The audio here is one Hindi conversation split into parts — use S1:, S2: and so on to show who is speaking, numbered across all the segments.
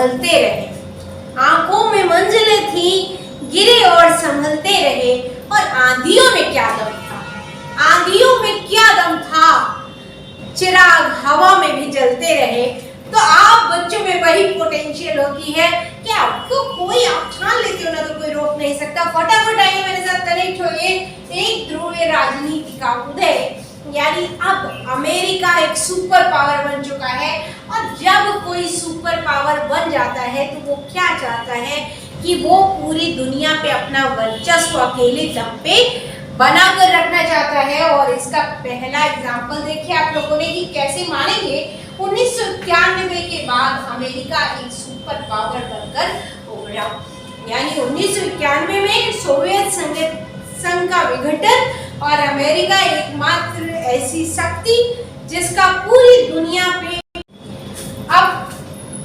S1: संभलते रहे। आंखों में मंजिलें थी, गिरे और संभलते रहे। और आंधियों में क्या दम था, आंधियों में क्या दम था, चिराग हवा में भी जलते रहे। तो आप बच्चों में वही पोटेंशियल होती है कि आपको कोई, आप ठान लेते हो ना तो कोई रोक नहीं सकता। फटाफट आइए मेरे साथ कनेक्ट होइए। एक ध्रुवीय राजनीति का उदय, यानी अब अमेरिका एक सुपर पावर बन चुका है। और जब कोई सुपर पावर बन जाता है तो वो क्या चाहता है कि वो पूरी दुनिया पे अपना वर्चस्व अकेले दम पे बनाकर रखना चाहता है। और इसका पहला एग्जाम्पल देखिए आप लोगों ने कि कैसे मानेंगे। 1991 के बाद अमेरिका एक सुपर पावर बनकर उभरा, यानी 1991 में सोवियत संघ का विघटन और अमेरिका एकमात्र ऐसी शक्ति जिसका पूरी दुनिया पे। अब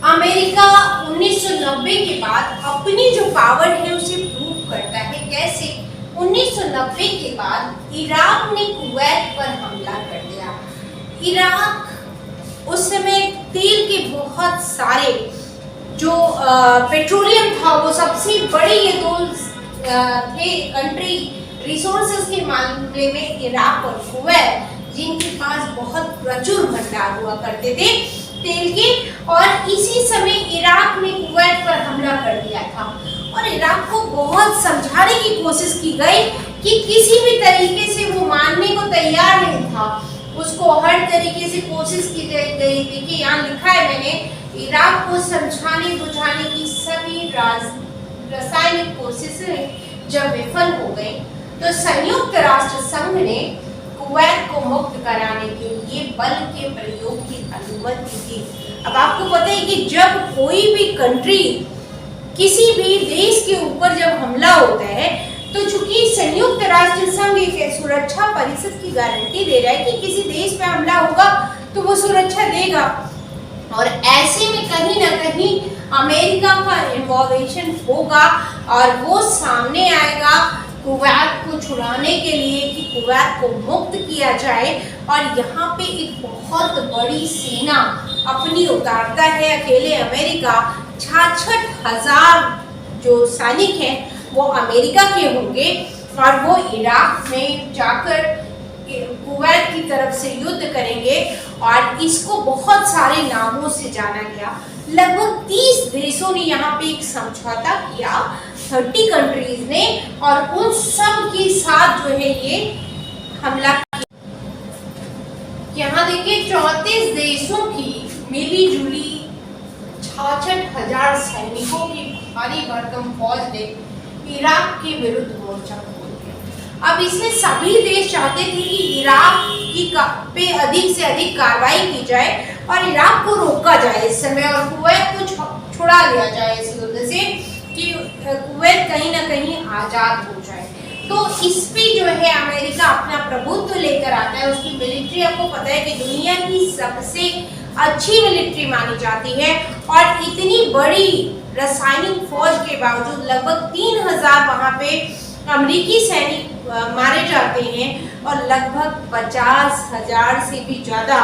S1: अमेरिका 1990 के बाद अपनी जो पावर है उसे प्रूव करता है। कैसे? 1990 के बाद इराक ने कुवैत पर हमला कर दिया। इराक उस समय तेल के बहुत सारे जो पेट्रोलियम था वो सबसे बड़ी ये दो थे कंट्री रिसोर्सेज के मामले में, इराक और कुवैत, जिनके पास बहुत प्रचुर भंडार हुआ करते थे तेल के। और इसी समय इराक ने कुवैत पर हमला कर दिया था और इराक को बहुत समझाने की कोशिश की गई कि किसी भी तरीके से वो मानने को तैयार नहीं था। उसको हर तरीके से कोशिश की गई। देखिए यहाँ लिखा है मैंने, इराक को समझाने बुझाने की सभी रासायनिक कोशिशें जब विफल हो गई तो संयुक्त राष्ट्र संघ ने कुवैत को मुक्त कराने के लिए बल के प्रयोग की अनुमति दी। अब आपको पता है कि जब कोई भी कंट्री, किसी भी देश के ऊपर जब हमला होता है तो चूंकि संयुक्त राष्ट्र संघ एक सुरक्षा परिषद की गारंटी दे रहा है कि किसी देश पे हमला होगा तो वो सुरक्षा देगा। और ऐसे में कहीं ना कहीं अमेरिका का इन्वॉल्वेशन होगा और वो सामने आएगा कुवैत को छुड़ाने के लिए कि कुवैत को मुक्त किया जाए। और यहाँ पे एक बहुत बड़ी सेना अपनी उतारता है अकेले अमेरिका। 66,000 जो सैनिक हैं वो अमेरिका के होंगे और वो इराक में जाकर कुवैत की तरफ से युद्ध करेंगे। और इसको बहुत सारे नामों से जाना गया। लगभग 30 देशों ने यहाँ पे एक समझौता किया, 30 कंट्रीज ने, और उन सब के साथ जो है ये हमला किया। यहाँ देखिए 34 देशों की मिली जुली 66,000 सैनिकों की भारी भरकम फौज ने इराक के विरुद्ध मोर्चा खोल दिया। अब इसमें सभी देश चाहते थे कि इराक की पे अधिक से अधिक कार्रवाई की जाए और इराक को रोका जाए इस समय, और कुवैत को छुड़ा लिया जाए इस युद्ध से कि कुवैत कहीं ना कहीं आजाद हो जाए। तो इस पे जो है अमेरिका अपना प्रभुत्व लेकर आता है। उसकी मिलिट्री आपको पता है कि दुनिया की सबसे अच्छी मिलिट्री मानी जाती है। और इतनी बड़ी रासायनिक फौज के बावजूद लगभग 3,000 वहाँ पे अमेरिकी सैनिक मारे जाते हैं और लगभग 50,000 से भी ज्यादा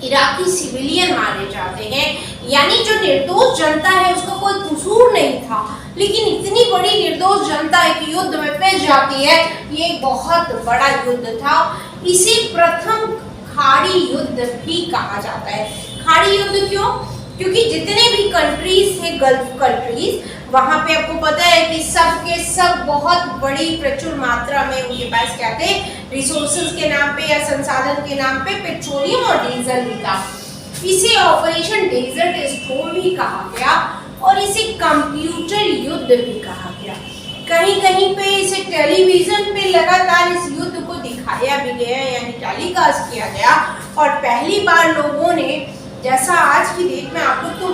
S1: इराकी सिविलियन मारे जाते हैं। यानी जो निर्दोष जनता है उसका कोई कसूर नहीं था, लेकिन इतनी बड़ी निर्दोष जनता एक युद्ध में फंस जाती है। ये बहुत बड़ा युद्ध था। इसे प्रथम खाड़ी युद्ध भी कहा जाता है। खाड़ी युद्ध क्यों? क्योंकि जितने भी कंट्रीज थे, गल्फ कंट्रीज, वहां पे आपको पता है कि सब के सब बहुत बड़ी प्रचुर मात्रा में उनके पास क्या थे, रिसोर्सेज के नाम पे या संसाधन के नाम पे पेट्रोलियम और डीजल भी था। इसे ऑपरेशन डेजर्ट स्टोर्म भी कहा गया और इसे कंप्यूटर युद्ध भी कहा गया। कहीं कहीं पे इसे टेलीविजन पे लगातार इस युद्ध को दिखाया भी गया, यानी टेलीकास्ट किया गया। और पहली बार लोगों ने, जैसा आज की डेट में आप लोग तो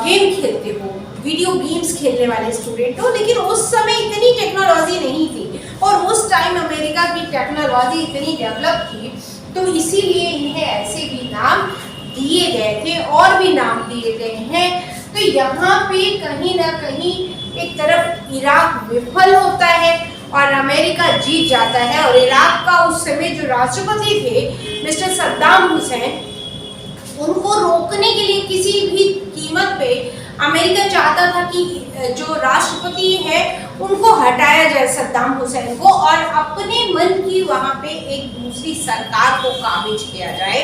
S1: गेम खेलते हो, वीडियो गेम्स खेलने वाले स्टूडेंट हो, लेकिन उस समय इतनी टेक्नोलॉजी नहीं थी और उस टाइम अमेरिका की टेक्नोलॉजी इतनी डेवलप थी, तो इसीलिए इन्हें ऐसे भी नाम दिए गए थे और भी नाम दिए गए हैं। तो यहाँ पे कहीं ना कहीं एक तरफ इराक विफल होता है और अमेरिका जीत जाता है। और इराक का उस समय जो राष्ट्रपति थे मिस्टर सद्दाम हुसैन, उनको रोकने के लिए किसी भी कीमत पे अमेरिका चाहता था कि जो राष्ट्रपति है उनको हटाया जाए, सद्दाम हुसैन को, और अपने मन की वहाँ पे एक दूसरी सरकार को काबिज किया जाए।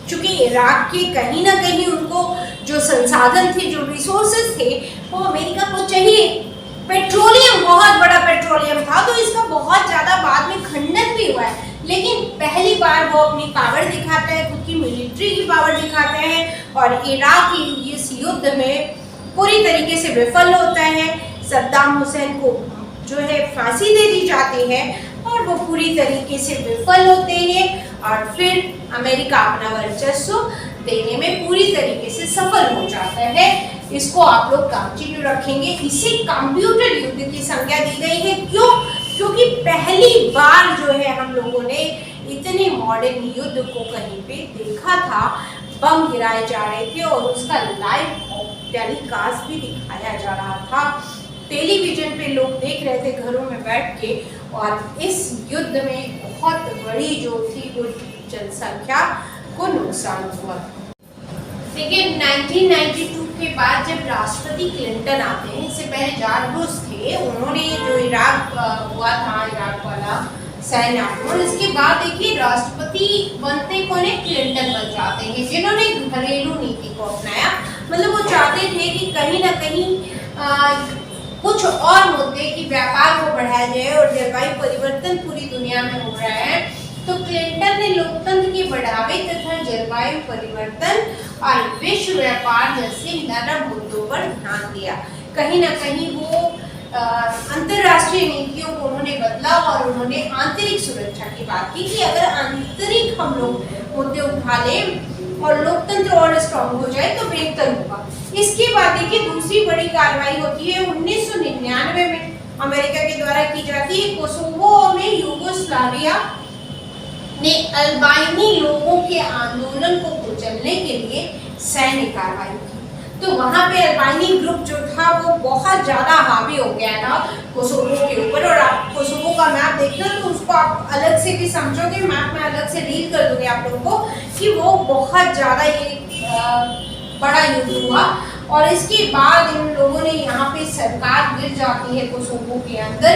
S1: क्योंकि इराक के कहीं ना कहीं उनको जो संसाधन थे, जो रिसोर्सेज थे, वो अमेरिका को चाहिए। पेट्रोलियम, बहुत बड़ा पेट्रोलियम था, तो इसका बहुत ज़्यादा बाद में खंडन भी हुआ है, लेकिन पहली बार वो अपनी पावर दिखाता है, खुद की मिलिट्री की पावर दिखाता है, और इराक की इस युद्ध में पूरी तरीके से विफल होता है। सद्दाम हुसैन को जो है फांसी दे दी जाती है और वो पूरी तरीके से विफल होते हैं, और फिर अमेरिका अपना वर्चस्व देने में पूरी तरीके से सफल हो जाता है। इसको आप लोग कंटिन्यू रखेंगे। इसे कंप्यूटर युद्ध की संज्ञा दी गई है। क्यों? क्योंकि पहली बार जो है हम लोगों ने इतने मॉडर्न युद्ध को कहीं पे देखा था। बम गिराए जा रहे थे और उसका लाइव टेलीकास्ट भी दिखाया जा रहा था। टेलीविजन पे लोग देख रहे थे घरों में बैठ के, और इस युद्ध में बहुत बड़ी जो थी वो जनसंख्या को नुकसान हुआ। लेकिन 1992 के बाद जब राष्ट्रपति क्लिंटन आते हैं, इससे पहले जॉर्ज बुश थे, उन्होंने जो इराक हुआ था, इराक वाला सैन्य आक्रमण, इसके बाद देखिए राष्ट्रपति बनते कौन है? क्लिंटन बन जाते हैं, जिन्होंने घरेलू नीति को अपनाया। मतलब वो चाहते थे कि कहीं ना कहीं कुछ और मुद्दे की व्यापार को बढ़ाया जाए, और जलवायु परिवर्तन पूरी दुनिया में हो रहा है, तो क्लिंटन ने लोकतंत्र के बढ़ावे तथा जलवायु परिवर्तन और विश्व व्यापार जैसे नरम मुद्दों पर ध्यान दिया। कहीं ना कहीं वो अंतरराष्ट्रीय नीतियों को उन्होंने बदला, और उन्होंने आंतरिक सुरक्षा की बात की कि अगर आंतरिक हम लोग मुद्दे उठा लें और लोकतंत्र और स्ट्रॉन्ग हो जाए तो बेहतर होगा। इसके बाद देखिए दूसरी बड़ी कार्रवाई होती है 1999 में अमेरिका के द्वारा की जाती है। कोसोवो में यूगोस्लाविया ने अल्बानी लोगों के आंदोलन को कुचलने के लिए सैन्य कार्रवाई की। तो वहां पे अल्बानी ग्रुप जो था वो बहुत ज्यादा हावी हो गया था कोसोवो के ऊपर, और आप कोसोवो का मैप देखना तो उसको आप अलग से भी समझोगे, मैप में अलग से रील कर दूंगी आप लोगों को कि वो बहुत ज्यादा ये बड़ा युद्ध हुआ। और इसके बाद इन लोगों ने यहाँ पे सरकार गिर जाती है कोसोवो के अंदर,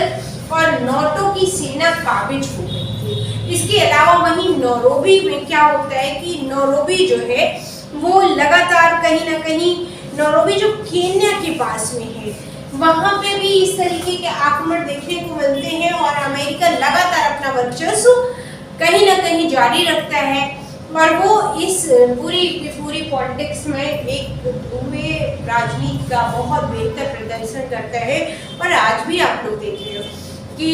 S1: और नाटो की सेना काबिज हो गई थी। इसके अलावा वहीं नैरोबी में क्या होता है कि नैरोबी जो है वो लगातार कहीं ना कहीं, नैरोबी जो केन्या के पास में है, वहाँ पे भी इस तरीके के आक्रमण देखने को मिलते हैं, और अमेरिका लगातार अपना वर्चस्व कहीं ना कहीं जारी रखता है, और वो इस पूरी पॉलिटिक्स में एक दुबे राजनीति का बहुत बेहतर प्रदर्शन करता है। और आज भी आप लोग देख रहे हो कि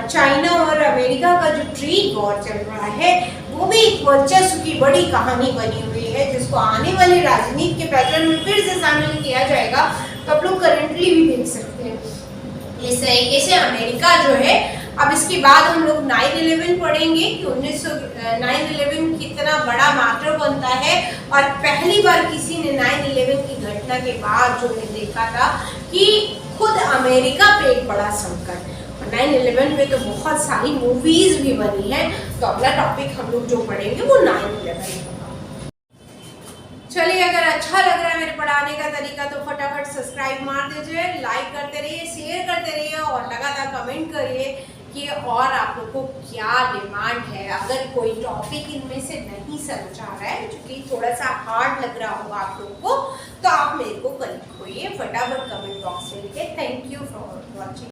S1: चाइना और अमेरिका का जो ट्रेड वॉर चल रहा है वो भी एक वर्चस्व की बड़ी कहानी बनी हुई है, जिसको आने वाले राजनीति के पैटर्न में फिर से शामिल किया जाएगा। तो आप लोग करेंटली भी देख सकते हैं इस तरीके से अमेरिका जो है। अब इसके बाद हम लोग 9/11 पढ़ेंगे कि 9/11 कितना बड़ा मैटर बनता है, और पहली बार किसी ने 9/11 की घटना के बाद जो ने देखा था कि खुद अमेरिका पे एक बड़ा संकट। 9/11 पे तो बहुत सारी मूवीज भी बनी है। तो अगला टॉपिक हम लोग जो पढ़ेंगे वो 9/11 होगा। चलिए, अगर अच्छा लग रहा है मेरे पढ़ाने का तरीका तो फटाफट सब्सक्राइब मार दीजिए, लाइक करते रहिए, शेयर करते रहिए, और लगातार कमेंट करिए कि और आप लोग को क्या डिमांड है। अगर कोई टॉपिक इनमें से नहीं समझ आ रहा है, जो कि थोड़ा सा हार्ड लग रहा होगा आप लोग को, तो आप मेरे को कनेक्ट होइए, फटाफट कमेंट बॉक्स में लिखिए। Thank you for watching.